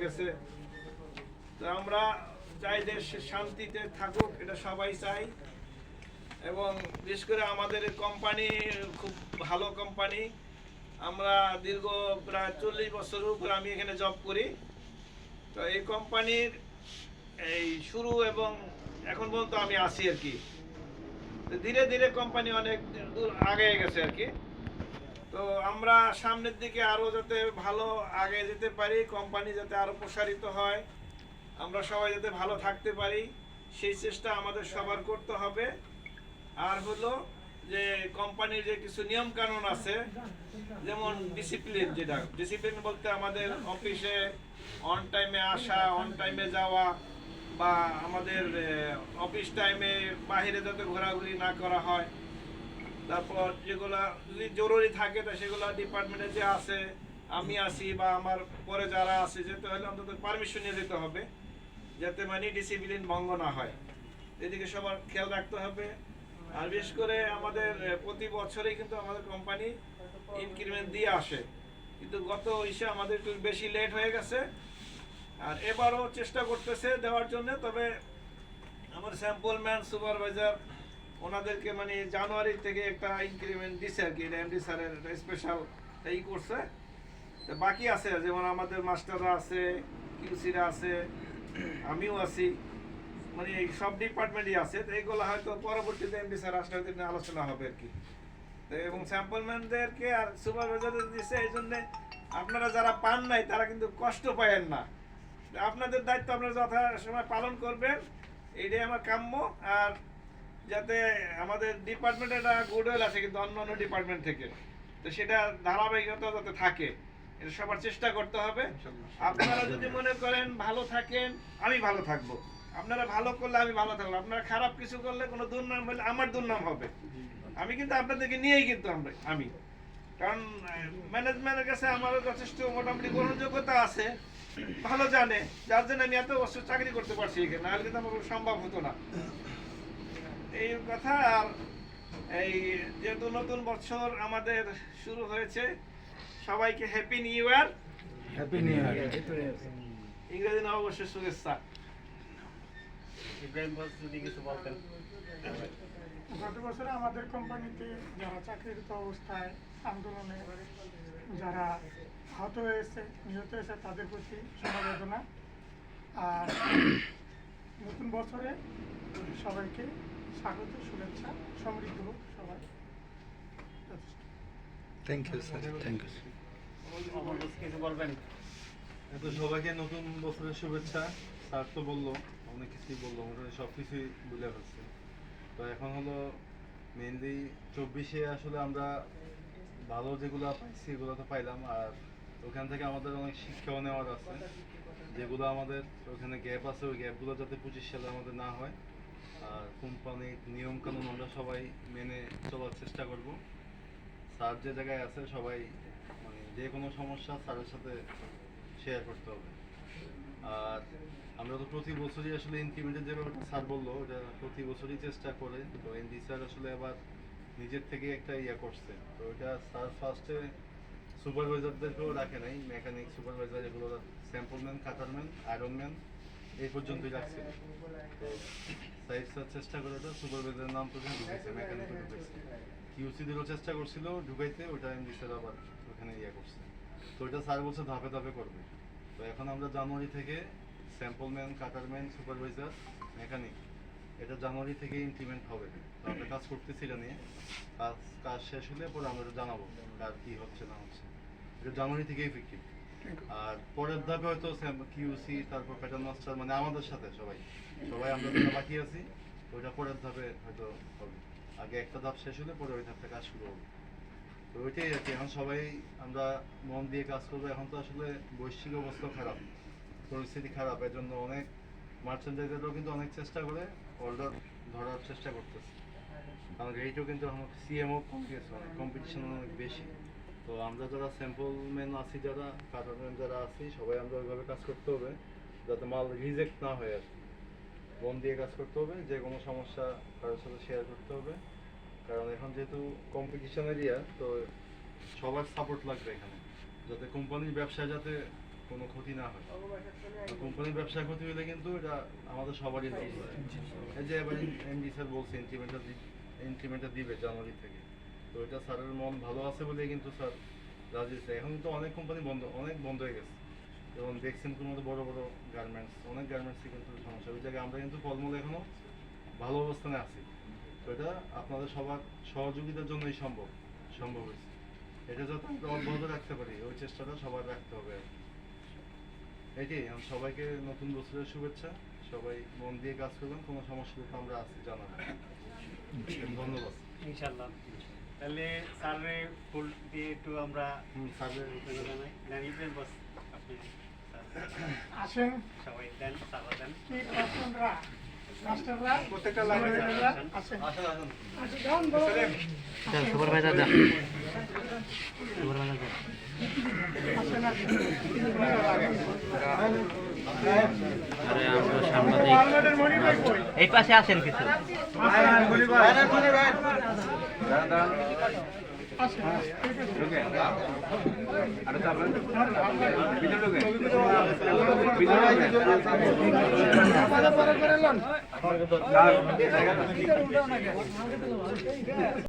গেছে। তো আমরা চাই দেশ শান্তিতে থাকুক, এটা সবাই চাই। এবং বিশেষ করে আমাদের কোম্পানি খুব ভালো কোম্পানি। আমরা দীর্ঘ প্রায় 40 বছরের উপর আমি এখানে জব করি। তো এই কোম্পানির এই শুরু এবং এখন পর্যন্ত আমি আছি আর কি। তো ধীরে ধীরে কোম্পানি অনেক দূর আগে গেছে আর কি। তো আমরা সামনের দিকে আরও যাতে ভালো আগে যেতে পারি, কোম্পানি যাতে আরও প্রসারিত হয়, আমরা সবাই যাতে ভালো থাকতে পারি, সেই চেষ্টা আমাদের সবার করতে হবে। আর হলো যে কোম্পানির যে কিছু নিয়ম কানুন আছে, যেমন ডিসিপ্লিন, যেটা ডিসিপ্লিন বলতে আমাদের অফিসে অন টাইমে আসা, অন টাইমে যাওয়া, বা আমাদের অফিস টাইমে বাইরে যাতে ঘোরাঘুরি না করা হয়। তারপর যেগুলো যদি জরুরি থাকে তা সেগুলো ডিপার্টমেন্টে যে আছে, আমি আসি বা আমার পরে যারা আছে, যেতে হলে অন্তত পারমিশন নিয়ে যেতে হবে, যাতে মানে ডিসিপ্লিন ভঙ্গ না হয়। এদিকে সবার খেয়াল রাখতে হবে। আর বিশেষ করে আমাদের প্রতি বছরেই কিন্তু আমাদের কোম্পানি ইনক্রিমেন্ট দিয়ে আসে, কিন্তু গত ইসে আমাদের একটু বেশি লেট হয়ে গেছে। আর এবারও চেষ্টা করতেছে দেওয়ার জন্য। তবে আমার স্যাম্পল ম্যান, সুপারভাইজার, ওনাদেরকে মানে জানুয়ারি থেকে একটা ইনক্রিমেন্ট দিছে আর কি, এমডি স্যারের স্পেশাল এই করছে। তো বাকি আছে, যেমন আমাদের মাস্টাররা আছে, কিউসিরা আছে, আমিও আছি, মানে এই সব ডিপার্টমেন্টই আছে। তো এইগুলো হয়তো পরবর্তীতে এমডি স্যার আসলে হয়তো নিয়ে আলোচনা হবে আর কি। তো এবং স্যাম্পলম্যানদেরকে আর সুপারভাইজারদের দিচ্ছে, এই জন্যে আপনারা যারা পান নাই তারা কিন্তু কষ্ট পায়েন না। আপনাদের দায়িত্ব আপনারা যথা সময় পালন করবেন, এইটাই আমার কাম্য। আর যাতে আমাদের ডিপার্টমেন্টে একটা গুডউইল আছে কিন্তু অন্য অন্য ডিপার্টমেন্ট থেকে, তো সেটা ধারাবাহিকতা যাতে থাকে, এটা সবার চেষ্টা করতে হবে। আপনারা যদি মনে করেন ভালো থাকেন, আমি ভালো থাকবো। আপনারা ভালো করলে আমি ভালো থাকবো। আপনারা খারাপ কিছু করলে, কোনো দুর্নাম হলে আমার দুর্নাম হবে। আমি কিন্তু আপনাদেরকে নিয়েই কিন্তু আমি কারণ ম্যানেজমেন্টের কাছে আমারও যথেষ্ট মোটামুটি গ্রহণযোগ্যতা আছে, ভালো জানে, যার জন্য আমি এত বছর চাকরি করতে পারছি এখানে, নাহলে কিন্তু আমার সম্ভব হতো না। এই কথা। আর এই যেহেতু নতুন বছর আমাদের শুরু হয়েছে, সবাইকে happy new year. Happy new year. ইংরেজি নববর্ষের শুভেচ্ছা। ইব্রাহিম বস যদি কিছু বলতেন। গত বছরে আমাদের কোম্পানিতে যারা চাকরিরত অবস্থায় আন্দোলনে যারা আহত হয়েছে, নিহত হয়েছে, তাদের প্রতি সমবেদনা। আর নতুন বছরে সবাইকে স্বাগত, শুভেচ্ছা, সমৃদ্ধ হোক সবাই। যথেষ্ট। Thank you sir, thank you. Amar boss কিছু বলবেন। তো সবাইকে নতুন বছরের শুভেচ্ছা। স্যার তো বললো, অনেক কিছুই বললো, মোটামুটি সব কিছুই বুঝে ফেলছে। তো এখন হলো মেনলি 24-এ আসলে আমরা ভালো যেগুলো পাইছি এগুলো তো পাইলাম। আর ওখান থেকে আমাদের অনেক শিক্ষাও নেওয়ার আছে, যেগুলো আমাদের ওখানে গ্যাপ আছে, ওই গ্যাপগুলো যাতে 25 সালে আমাদের না হয়। আর কোম্পানির নিয়মকানুন আমরা সবাই মেনে চলার চেষ্টা করব। স্যার যে জায়গায় আছে সবাই মানে যে কোনো সমস্যা স্যারের সাথে শেয়ার করতে হবে। আর আমরা তো প্রতি বছরই আসলে ইনক্রিমেন্টের যে ব্যাপারটা স্যার বললো, ওটা প্রতি বছরই চেষ্টা করে। তো এনডি স্যার আসলে আবার নিজের থেকে একটা ইয়া করছে। তো ওইটা স্যার ফার্স্টে সুপারভাইজারদেরকেও রাখে নাই, মেকানিক সুপারভাইজার এগুলো স্যাম্পলম্যান, কাটারম্যান, আয়রনম্যান এই পর্যন্তই রাখছে। তো সাইড স্যার চেষ্টা করে ওটা সুপারভাইজারের নাম পর্যন্ত ঢুকেছে, মেকানিকও ঢুকেছে, কিউসিদেরও চেষ্টা করছিল ঢুকাইতে, ওটা এমডি স্যার আবার ওখানে ইয়া করছে। তো ওইটা স্যার বলছে ধাপে ধাপে করবে। তো এখন আমরা জানুয়ারি থেকে স্যাম্পলম্যান, কাটারম্যান, সুপারভাইজার, মেকানিক এটা জানুয়ারি থেকে ইমপ্লিমেন্ট হবে। তো আমরা কাজ করতেছি এটা নিয়ে। কাজ শেষ হলে পরে আমরা এটা জানাবো কার কী হচ্ছে না হচ্ছে। এটা জানুয়ারি থেকে ইফেক্টিভ। আর পরের ধাপে হয়তো কিউসি, তারপর প্যাটার্ন মাস্টার, মানে আমাদের সাথে সবাই আমরা যারা বাকি আছি, ওইটা পরের ধাপে হয়তো হবে। আগে একটা ধাপ শেষ হলে পরে ওই ধাপটা কাজ শুরু হবে। তো ওইটাই আর কি, এখন সবাই আমরা মন দিয়ে কাজ করবো। এখন তো আসলে বৈশ্বিক অবস্থা খারাপ, পরিস্থিতি খারাপ, এর জন্য অনেক মার্চেন্ডাইজাররাও কিন্তু অনেক চেষ্টা করে অর্ডার ধরার চেষ্টা করতেছে। কারণ রেটও কিন্তু এখন সিএমও কম্পিটিশন অনেক বেশি। তো আমরা যারা স্যাম্পলম্যান আছি, যারা কাটারম্যান যারা আছি, সবাই আমরা ওইভাবে কাজ করতে হবে যাতে মাল রিজেক্ট না হয়। আর মন দিয়ে কাজ করতে হবে, যে কোনো সমস্যা কারোর সাথে শেয়ার করতে হবে। কারণ এখন যেহেতু কম্পিটিশন এরিয়া, তো সবার সাপোর্ট লাগবে এখানে, যাতে কোম্পানির ব্যবসায় যাতে কোনো ক্ষতি না হয়। কোম্পানির ব্যবসা ক্ষতি হলে কিন্তু এটা আমাদের সবারই লস। এই যে এবার এমডি স্যার বলছে ইনক্রিমেন্টটা দিবে জানুয়ারি থেকে, তো এটা স্যারের মন ভালো আছে বলেই কিন্তু স্যার রাজি হয়েছে। এখন কিন্তু অনেক কোম্পানি অনেক বন্ধ হয়ে গেছে, যেমন দেখছেন কোনো মতো বড় বড় গার্মেন্টস, অনেক গার্মেন্টসই কিন্তু সমস্যা। ওই জায়গায় আমরা কিন্তু ফলমূল এখনো ভালো অবস্থানে আছি। তো এটা আপনাদের সবার সহযোগিতার জন্যই সম্ভব হয়েছে। এটা যাতে আমরা অব্যাহত রাখতে পারি, ওই চেষ্টাটা সবার রাখতে হবে। এটাই সবাইকে নতুন বছরের শুভেচ্ছা। সবাই মন দিয়ে কাজ করবেন, কোনো সমস্যা হলে আমরা আছি জানাবেন। ধন্যবাদ। ইনশাআল্লাহ। তাহলে স্যারে ফুল দিয়ে একটু আমরা স্যারের জানিয়ে বস আপনি আসেন সবাই দেন, সারা দেন। কি মাস্টাররা প্রত্যেকটা লাইনে আসেন আসেন আসেন। সুপারভাইজার যান। আসেন আরে আমরা সাংবাদিক আমাদের মনি ভাই কই এই পাশে আসেন কিছু। আসেন